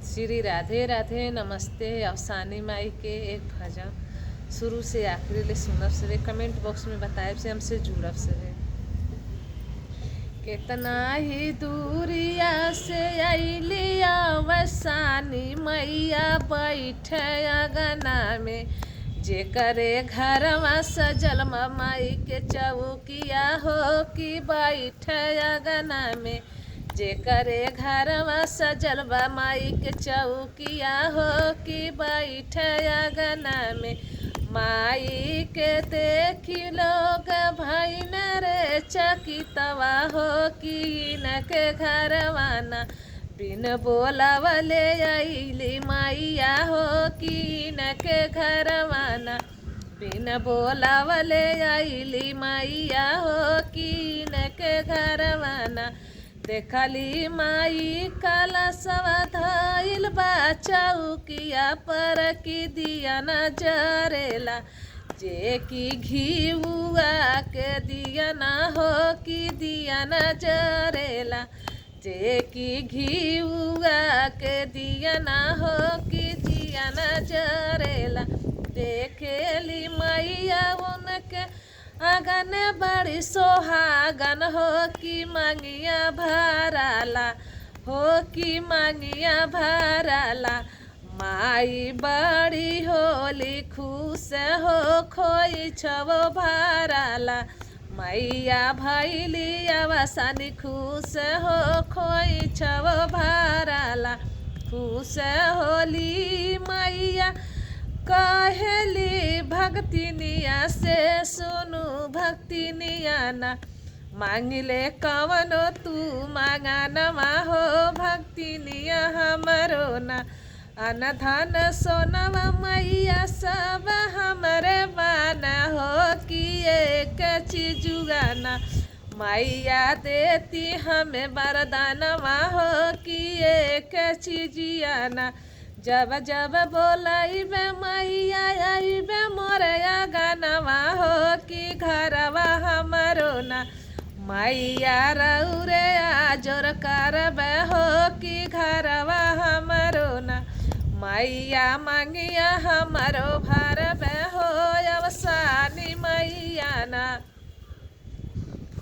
श्री राधे राधे नमस्ते। अफसानी माई के एक भजन शुरू से आखिरी ले सुनब से कमेंट बॉक्स में बताए से हमसे जुड़ब से कितना ही दूरिया से अली अवसानी मैया बैठे अगना में जे करे घरवा सजल माई के चौकिया हो कि बैठे अगना में जे करे घरवा सजल माई के चौकिया हो कि बैठे अगना में माई के देखी लोग भैन रे चकितवा हो कि इनके घरवाना बिन बोलावले अली मैया हो कि इनके घरवाना बिन बोलावले अली मैया हो कि इनके घरवाना देखली माई काला सवाधाइल बा चौकिया पर की दिया न जरेला जे की घीउआ के दिया न हो कि दिया न जरेला जे की घीउआ के दिया न हो कि दिया न जरेला देखेली मैया उनके अगन बड़ी सोहागन हो कि मांगिया भराला हो कि मांगिया भराला माई बड़ी होली खुश हो खोई छवो भराला मैया भैली अवसानी खुश हो खोई छवो भराला खुश होली मैया कहेली भक्तिनिया से सुनु भक्तिनिया ना मांगिले कवनो तू मांगा नमा हो भक्तिनिया हमरो ना अनधन सोनवा मैया सब हमरे बाना हो कि एक चीजुगाना मैया देती हमें वरदानवा हो कि एक चीजियाना जब जब बोलाइबे मैया आइबे मोरे गानवा हो कि घरवा हमरो ना मैया रौरे आजोर करबे हो कि घरवा हमरो ना मैया मांगिया हमरो भरबे हो अवसानी मैया ना।